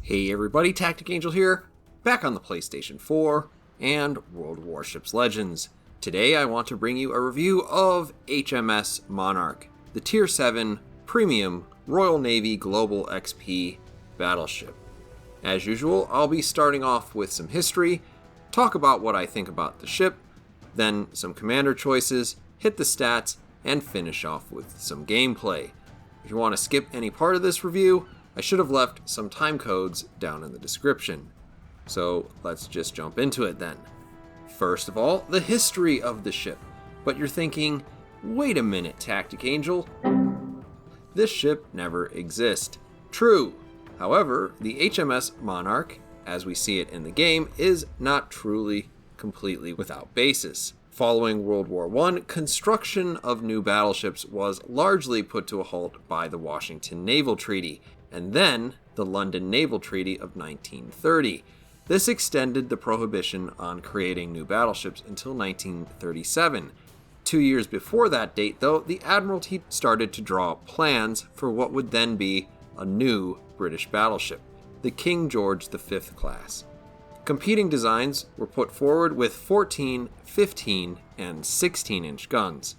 Hey everybody, TacticAngel here, back on the PlayStation 4 and World Warships Legends. Today I want to bring you a review of HMS Monarch, the Tier 7 Premium Royal Navy Global XP Battleship. As usual, I'll be starting off with some history, talk about what I think about the ship, then some commander choices, hit the stats, and finish off with some gameplay. If you want to skip any part of this review, I should have left some time codes down in the description. So let's just jump into it then. First of all, the history of the ship. But you're thinking, wait a minute, TacticAngel. This ship never existed. True. However, the HMS Monarch, as we see it in the game, is not truly completely without basis. Following World War I, construction of new battleships was largely put to a halt by the Washington Naval Treaty, and then the London Naval Treaty of 1930. This extended the prohibition on creating new battleships until 1937. 2 years before that date, though, the Admiralty started to draw up plans for what would then be a new British battleship, the King George V class. Competing designs were put forward with 14, 15, and 16-inch guns.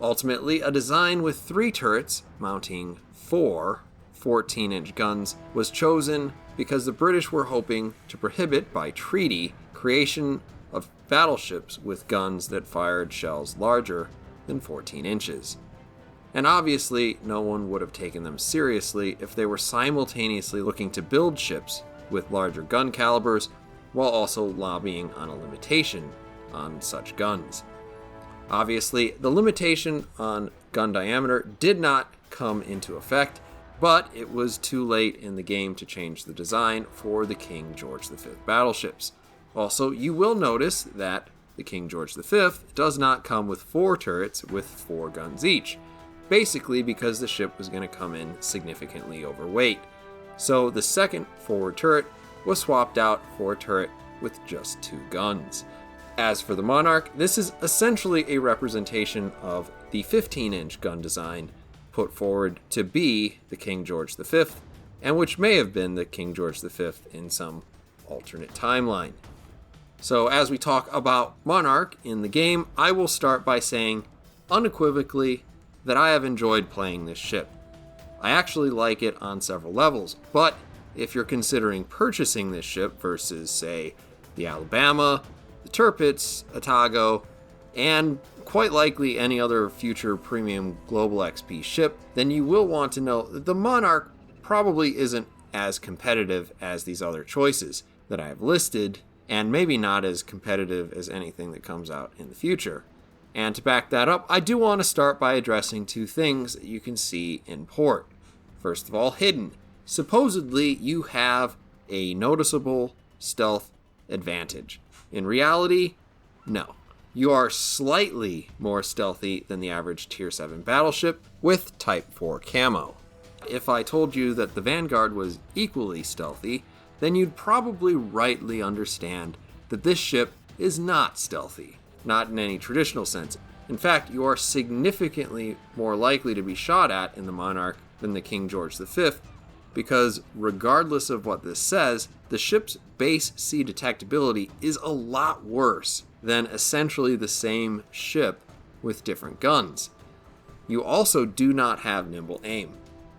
Ultimately, a design with 3 turrets mounting 4 14-inch guns was chosen because the British were hoping to prohibit by treaty creation of battleships with guns that fired shells larger than 14 inches. And obviously, no one would have taken them seriously if they were simultaneously looking to build ships with larger gun calibers while also lobbying on a limitation on such guns. Obviously, the limitation on gun diameter did not come into effect, but it was too late in the game to change the design for the King George V battleships. Also, you will notice that the King George V does not come with 4 turrets with 4 guns each, basically because the ship was going to come in significantly overweight. So the second forward turret was swapped out for a turret with just 2 guns. As for the Monarch, this is essentially a representation of the 15-inch gun design put forward to be the King George V, and which may have been the King George V in some alternate timeline. So as we talk about Monarch in the game, I will start by saying unequivocally that I have enjoyed playing this ship. I actually like it on several levels, but if you're considering purchasing this ship versus, say, the Alabama, the Tirpitz, Otago, and quite likely any other future premium global XP ship, then you will want to know that the Monarch probably isn't as competitive as these other choices that I have listed, and maybe not as competitive as anything that comes out in the future. And to back that up, I do want to start by addressing 2 things that you can see in port. First of all, hidden. Supposedly, you have a noticeable stealth advantage. In reality, no. You are slightly more stealthy than the average Tier 7 battleship with Type 4 camo. If I told you that the Vanguard was equally stealthy, then you'd probably rightly understand that this ship is not stealthy, not in any traditional sense. In fact, you are significantly more likely to be shot at in the Monarch than the King George V, because regardless of what this says, the ship's base sea detectability is a lot worse than essentially the same ship with different guns. You also do not have nimble aim.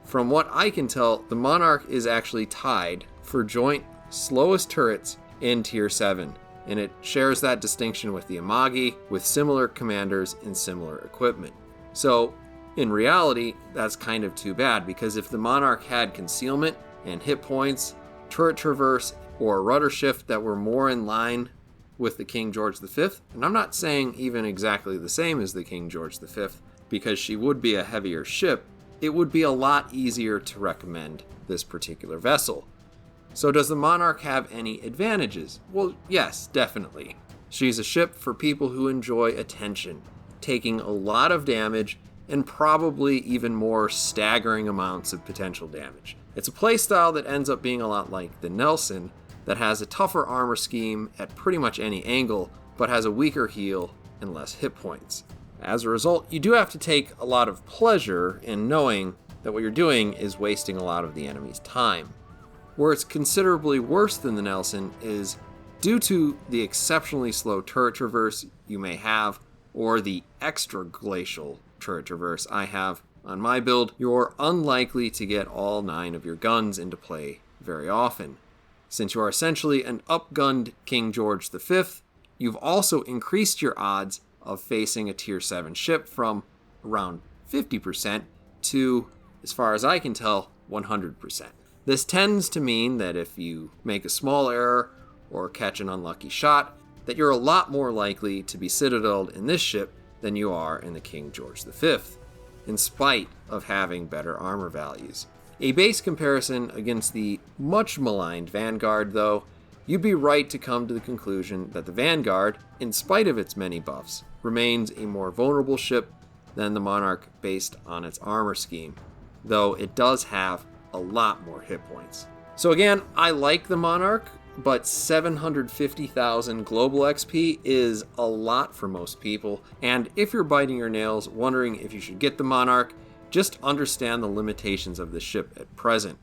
From what I can tell, the Monarch is actually tied for joint slowest turrets in Tier 7, and it shares that distinction with the Amagi, with similar commanders and similar equipment. So, in reality, that's kind of too bad, because if the Monarch had concealment and hit points, turret traverse, or a rudder shift that were more in line with the King George V, and I'm not saying even exactly the same as the King George V, because she would be a heavier ship, it would be a lot easier to recommend this particular vessel. So does the Monarch have any advantages? Well, yes, definitely. She's a ship for people who enjoy attention, taking a lot of damage, and probably even more staggering amounts of potential damage. It's a playstyle that ends up being a lot like the Nelson, that has a tougher armor scheme at pretty much any angle, but has a weaker heal and less hit points. As a result, you do have to take a lot of pleasure in knowing that what you're doing is wasting a lot of the enemy's time. Where it's considerably worse than the Nelson is due to the exceptionally slow turret traverse you may have, or the extra glacial turret traverse I have on my build, you're unlikely to get all 9 of your guns into play very often. Since you are essentially an upgunned King George V, you've also increased your odds of facing a tier 7 ship from around 50% to, as far as I can tell, 100%. This tends to mean that if you make a small error or catch an unlucky shot, that you're a lot more likely to be citadeled in this ship than you are in the King George V, in spite of having better armor values. A base comparison against the much maligned Vanguard, though, you'd be right to come to the conclusion that the Vanguard, in spite of its many buffs, remains a more vulnerable ship than the Monarch based on its armor scheme, though it does have a lot more hit points. So again, I like the Monarch, but 750,000 global XP is a lot for most people, and if you're biting your nails wondering if you should get the Monarch, just understand the limitations of this ship at present,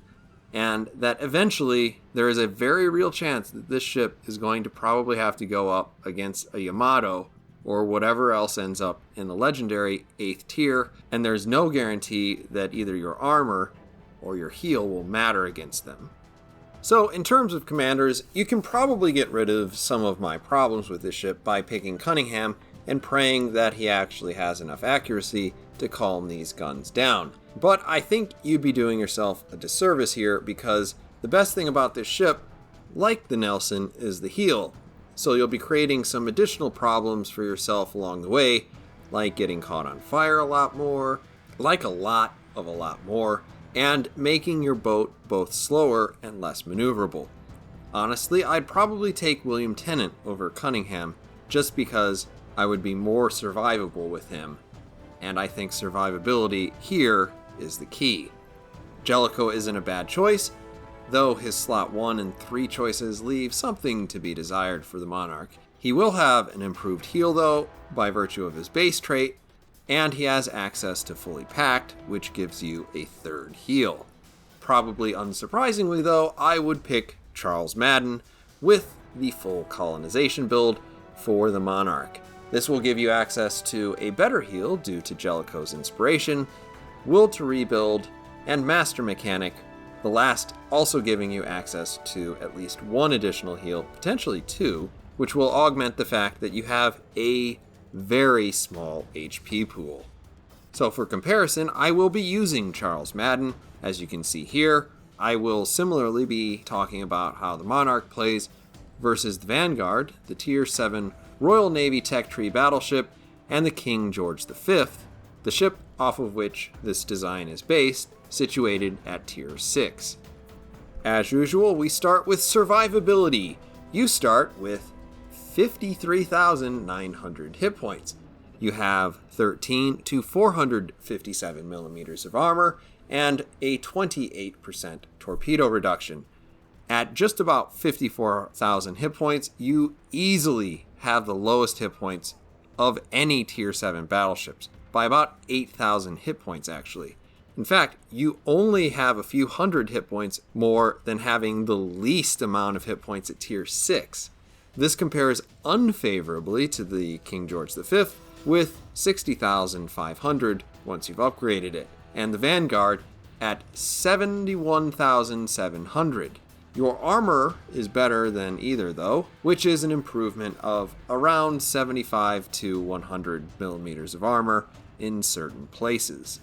and that eventually there is a very real chance that this ship is going to probably have to go up against a Yamato or whatever else ends up in the legendary 8th tier, and there's no guarantee that either your armor or your heal will matter against them. So in terms of commanders, you can probably get rid of some of my problems with this ship by picking Cunningham and praying that he actually has enough accuracy to calm these guns down. But I think you'd be doing yourself a disservice here, because the best thing about this ship, like the Nelson, is the heal. So you'll be creating some additional problems for yourself along the way, like getting caught on fire a lot more, like a lot more, and making your boat both slower and less maneuverable. Honestly, I'd probably take William Tennant over Cunningham, just because I would be more survivable with him, and I think survivability here is the key. Jellicoe isn't a bad choice, though his slot 1 and 3 choices leave something to be desired for the Monarch. He will have an improved heal though, by virtue of his base trait, and he has access to fully packed, which gives you a 3rd heal. Probably unsurprisingly though, I would pick Charles Madden with the full colonization build for the Monarch. This will give you access to a better heal due to Jellicoe's inspiration, will to rebuild, and Master Mechanic, the last also giving you access to at least 1 additional heal, potentially 2, which will augment the fact that you have a very small HP pool. So for comparison, I will be using Charles Madden. As you can see here, I will similarly be talking about how the Monarch plays versus the Vanguard, the Tier 7 Royal Navy Tech Tree battleship, and the King George V, the ship off of which this design is based, situated at Tier 6. As usual, we start with survivability. You start with 53,900 hit points. You have 13 to 457 millimeters of armor and a 28% torpedo reduction. At just about 54,000 hit points, you easily have the lowest hit points of any Tier 7 battleships, by about 8,000 hit points actually. In fact, you only have a few hundred hit points more than having the least amount of hit points at Tier 6. This compares unfavorably to the King George V with 60,500 once you've upgraded it, and the Vanguard at 71,700. Your armor is better than either though, which is an improvement of around 75 to 100 millimeters of armor in certain places.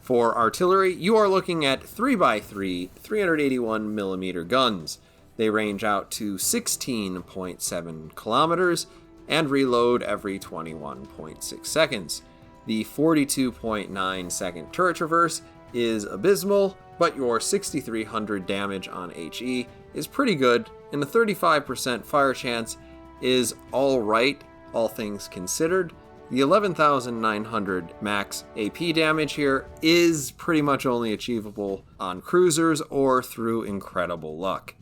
For artillery, you are looking at 3x3 381 millimeter guns. They range out to 16.7 kilometers and reload every 21.6 seconds. The 42.9 second turret traverse is abysmal, but your 6,300 damage on HE is pretty good, and the 35% fire chance is alright, all things considered. The 11,900 max AP damage here is pretty much only achievable on cruisers or through incredible luck.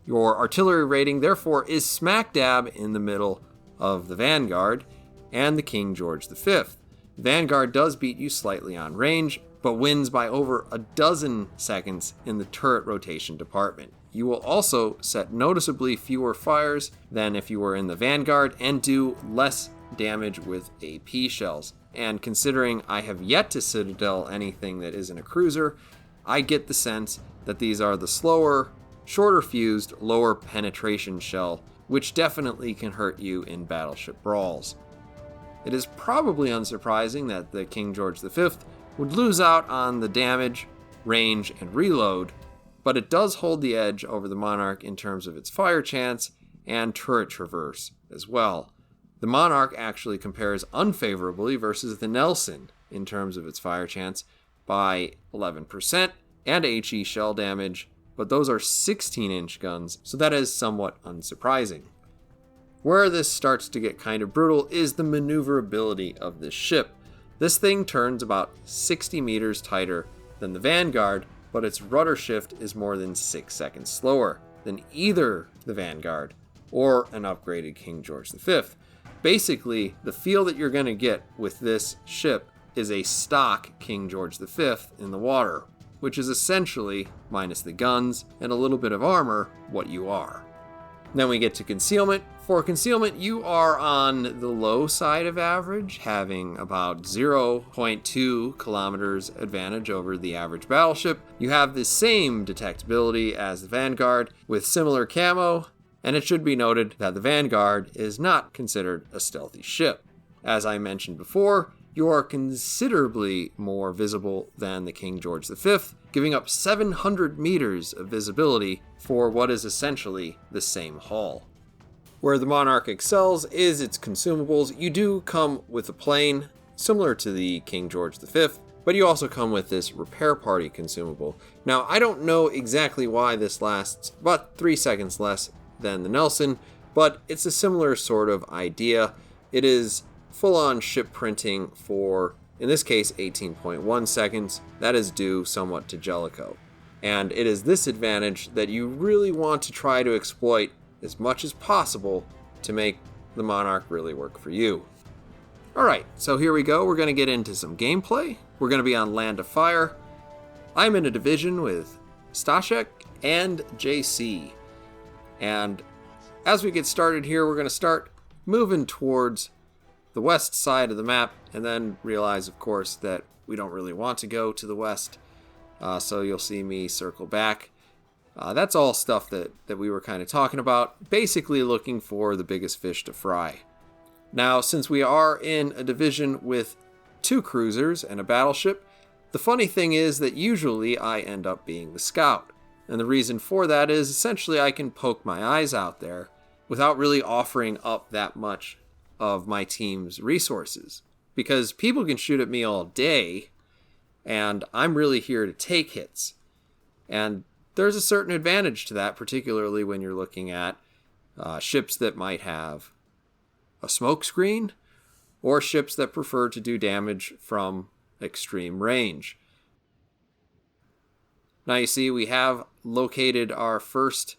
Your artillery rating, therefore, is smack dab in the middle of the Vanguard and the King George V. Vanguard does beat you slightly on range, but wins by over a dozen seconds in the turret rotation department. you will also set noticeably fewer fires than if you were in the Vanguard and do less damage with AP shells. And considering I have yet to Citadel anything that isn't a cruiser, I get the sense that these are the slower, shorter fused, lower penetration shell, which definitely can hurt you in battleship brawls. It is probably unsurprising that the King George V would lose out on the damage, range, and reload, but it does hold the edge over the Monarch in terms of its fire chance and turret traverse as well. The Monarch actually compares unfavorably versus the Nelson in terms of its fire chance by 11% and HE shell damage, but those are 16-inch guns, so that is somewhat unsurprising. Where this starts to get kind of brutal is the maneuverability of this ship. This thing turns about 60 meters tighter than the Vanguard, but its rudder shift is more than 6 seconds slower than either the Vanguard or an upgraded King George V. Basically, the feel that you're going to get with this ship is a stock King George V in the water, which is essentially, minus the guns and a little bit of armor, what you are. Then we get to concealment. For concealment, you are on the low side of average, having about 0.2 kilometers advantage over the average battleship. You have the same detectability as the Vanguard with similar camo, and it should be noted that the Vanguard is not considered a stealthy ship. As I mentioned before, you are considerably more visible than the King George V, giving up 700 meters of visibility for what is essentially the same hull. Where the Monarch excels is its consumables. You do come with a plane, similar to the King George V, but you also come with this repair party consumable. Now, I don't know exactly why this lasts about 3 seconds less than the Nelson, but it's a similar sort of idea. It is full-on ship printing for, in this case, 18.1 seconds. That is due somewhat to Jellicoe. And it is this advantage that you really want to try to exploit as much as possible to make the Monarch really work for you. Alright, so here we go. We're going to get into some gameplay. We're going to be on Land of Fire. I'm in a division with Stashek and JC. And as we get started here, we're going to start moving towards the west side of the map, and then realize, of course, that we don't really want to go to the west. So you'll see me circle back. That's all stuff that we were kind of talking about, basically looking for the biggest fish to fry. Now, since we are in a division with 2 cruisers and a battleship, the funny thing is that usually I end up being the scout. And the reason for that is essentially I can poke my eyes out there without really offering up that much of my team's resources. Because people can shoot at me all day, and I'm really here to take hits. And there's a certain advantage to that, particularly when you're looking at ships that might have a smoke screen, or ships that prefer to do damage from extreme range. Now you see we have located our first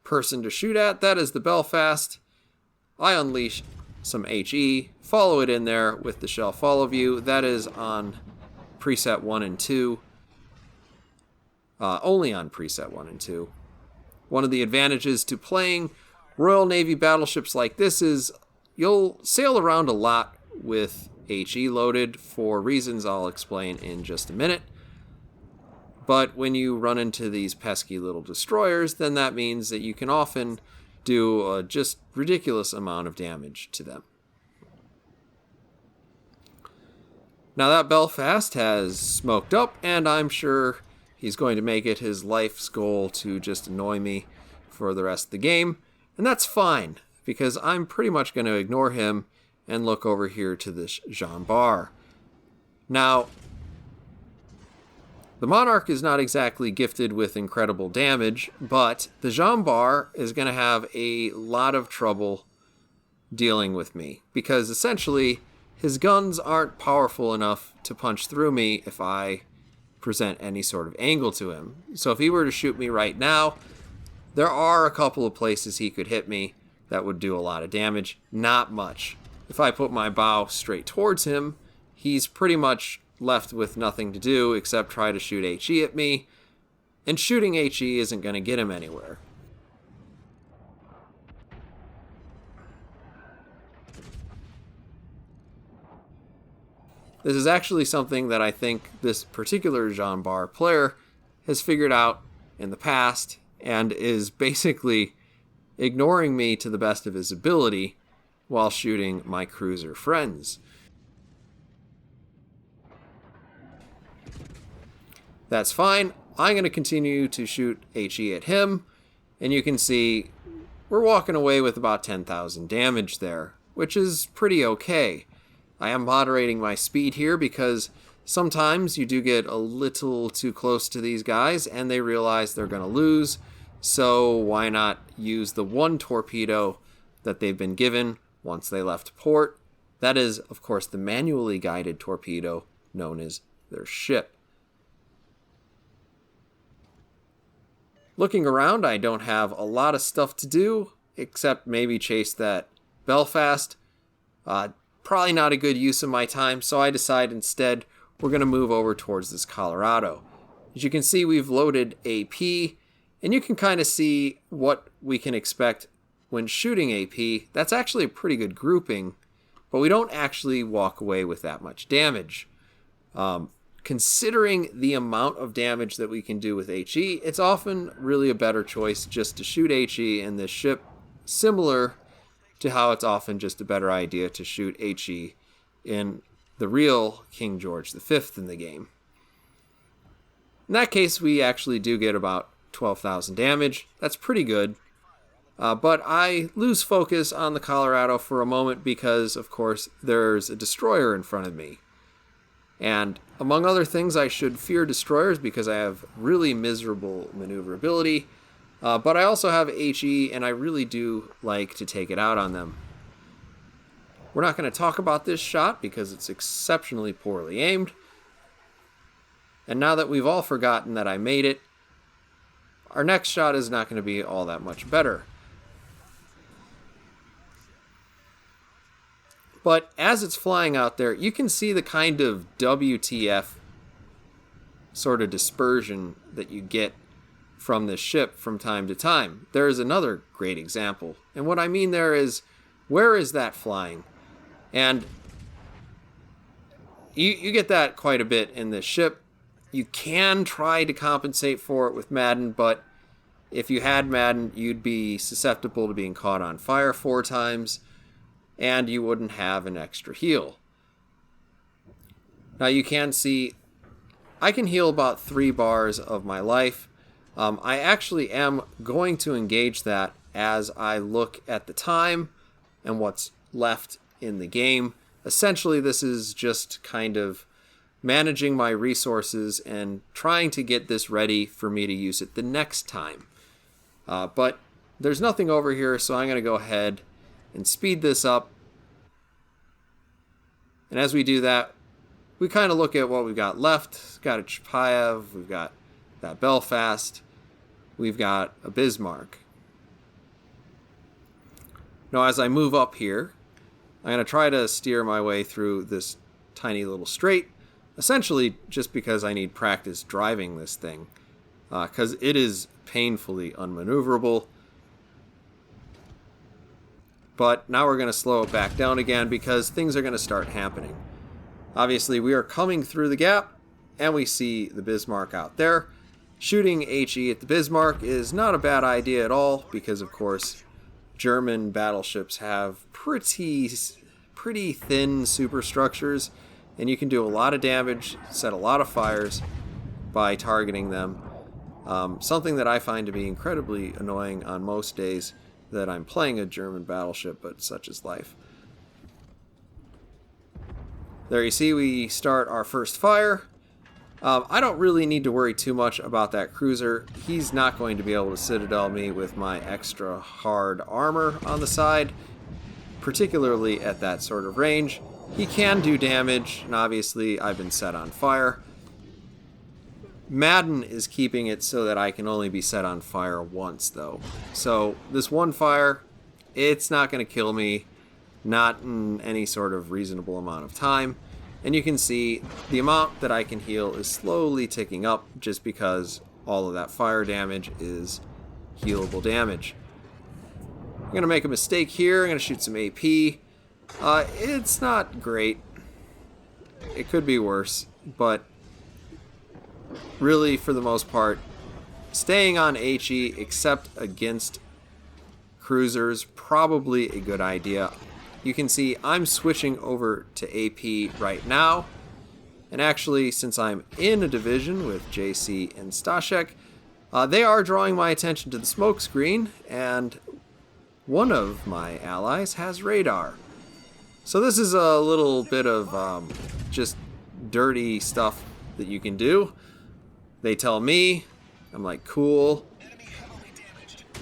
person to shoot at. That is the Belfast. I unleash some HE, follow it in there with the shell follow view. That is on preset 1 and 2. Only on preset 1 and 2. One of the advantages to playing Royal Navy battleships like this is you'll sail around a lot with HE loaded for reasons I'll explain in just a minute. But when you run into these pesky little destroyers, then that means that you can often do a just ridiculous amount of damage to them. Now that Belfast has smoked up, and I'm sure he's going to make it his life's goal to just annoy me for the rest of the game. And that's fine, because I'm pretty much going to ignore him and look over here to this Jean Bar. Now, the Monarch is not exactly gifted with incredible damage, but the Jean Bar is going to have a lot of trouble dealing with me, because essentially his guns aren't powerful enough to punch through me if I present any sort of angle to him. So if he were to shoot me right now, there are a couple of places he could hit me that would do a lot of damage. Not much. If I put my bow straight towards him, he's pretty much left with nothing to do except try to shoot HE at me. and shooting HE isn't going to get him anywhere. This is actually something that I think this particular Jean Bar player has figured out in the past and is basically ignoring me to the best of his ability while shooting my cruiser friends. That's fine. I'm going to continue to shoot HE at him, and you can see we're walking away with about 10,000 damage there, which is pretty okay. I am moderating my speed here because sometimes you do get a little too close to these guys and they realize they're going to lose, so why not use the one torpedo that they've been given once they left port? That is, of course, the manually guided torpedo known as their ship. Looking around, I don't have a lot of stuff to do, except maybe chase that Belfast. Probably not a good use of my time, so I decide instead we're going to move over towards this Colorado. As you can see, we've loaded AP, and you can kind of see what we can expect when shooting AP. That's actually a pretty good grouping, but we don't actually walk away with that much damage. Considering the amount of damage that we can do with HE, it's often really a better choice just to shoot HE in this ship, similar to how it's often just a better idea to shoot HE in the real King George V in the game. In that case, we actually do get about 12,000 damage. That's pretty good. But I lose focus on the Colorado for a moment because, of course, there's a destroyer in front of me. And among other things, I should fear destroyers because I have really miserable maneuverability. But I also have HE, and I really do like to take it out on them. We're not going to talk about this shot because it's exceptionally poorly aimed. And now that we've all forgotten that I made it, our next shot is not going to be all that much better. But as it's flying out there, you can see the kind of WTF sort of dispersion that you get from this ship from time to time. There is another great example. And what I mean there is, where is that flying? And you get that quite a bit in this ship. You can try to compensate for it with Madden, but if you had Madden, you'd be susceptible to being caught on fire 4 times, and you wouldn't have an extra heal. Now you can see, I can heal about 3 bars of my life. I actually am going to engage that as I look at the time and what's left in the game. Essentially, this is just kind of managing my resources and trying to get this ready for me to use it the next time. But there's nothing over here, so I'm going to go ahead and speed this up. And as we do that, we kind of look at what we've got left. We've got a Chapayev, we've got that Belfast, we've got a Bismarck. Now as I move up here, I'm going to try to steer my way through this tiny little strait, essentially just because I need practice driving this thing, because it is painfully unmaneuverable. But now we're going to slow it back down again because things are going to start happening. Obviously, we are coming through the gap, and we see the Bismarck out there. Shooting HE at the Bismarck is not a bad idea at all because, of course, German battleships have pretty thin superstructures, and you can do a lot of damage, set a lot of fires by targeting them. Something that I find to be incredibly annoying on most days that I'm playing a German battleship, but such is life. There you see we start our first fire. I don't really need to worry too much about that cruiser. He's not going to be able to citadel me with my extra hard armor on the side, particularly at that sort of range. He can do damage, and obviously I've been set on fire. Madden is keeping it so that I can only be set on fire once, though. So this one fire, it's not going to kill me, not in any sort of reasonable amount of time. And you can see the amount that I can heal is slowly ticking up just because all of that fire damage is healable damage. I'm going to make a mistake here. I'm going to shoot some AP. It's not great. It could be worse, but really, for the most part, staying on HE except against cruisers, probably a good idea. You can see I'm switching over to AP right now. And actually, since I'm in a division with JC and Stashek, they are drawing my attention to the smoke screen, and one of my allies has radar. So this is a little bit of just dirty stuff that you can do. They tell me, I'm like, cool.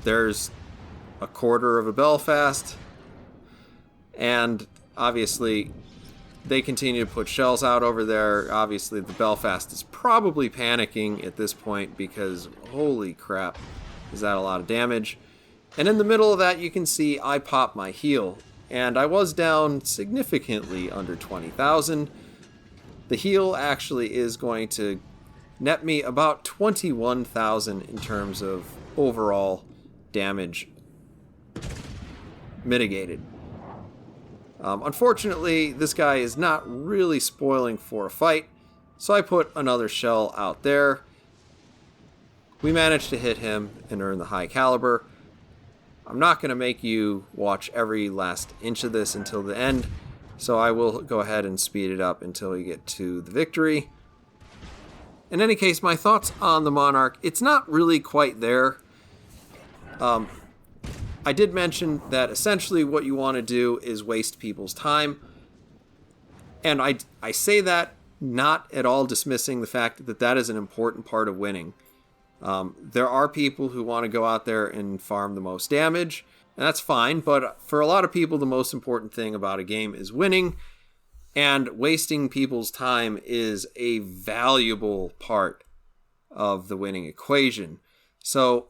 There's a quarter of a Belfast, and obviously they continue to put shells out over there. Obviously the Belfast is probably panicking at this point because holy crap, is that a lot of damage. And in the middle of that you can see I pop my heal, and I was down significantly under 20,000. The heal actually is going to net me about 21,000 in terms of overall damage mitigated. Unfortunately, this guy is not really spoiling for a fight, so I put another shell out there. We managed to hit him and earn the high caliber. I'm not going to make you watch every last inch of this until the end, so I will go ahead and speed it up until we get to the victory. In any case, my thoughts on the Monarch, it's not really quite there. I did mention that essentially what you want to do is waste people's time. And I say that not at all dismissing the fact that that is an important part of winning. There are people who want to go out there and farm the most damage, and that's fine, but for a lot of people the most important thing about a game is winning, and wasting people's time is a valuable part of the winning equation. So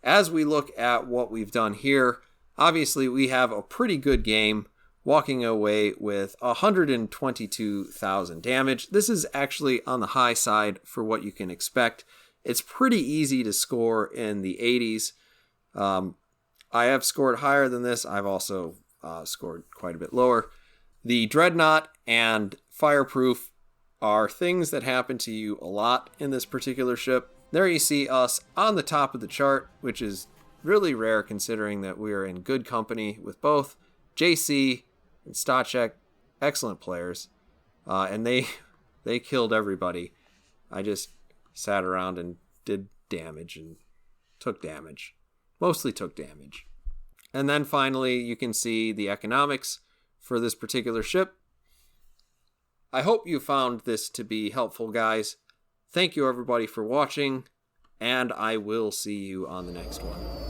as we look at what we've done here, obviously we have a pretty good game, walking away with 122,000 damage. This is actually on the high side for what you can expect. It's pretty easy to score in the 80s. I have scored higher than this. I've also scored quite a bit lower. The Dreadnought and Fireproof are things that happen to you a lot in this particular ship. There you see us on the top of the chart, which is really rare considering that we are in good company with both JC and Stachek, excellent players, and they killed everybody. I just sat around and did damage and took damage. Mostly took damage. And then finally, you can see the economics for this particular ship. I hope you found this to be helpful, guys. Thank you everybody for watching, and I will see you on the next one.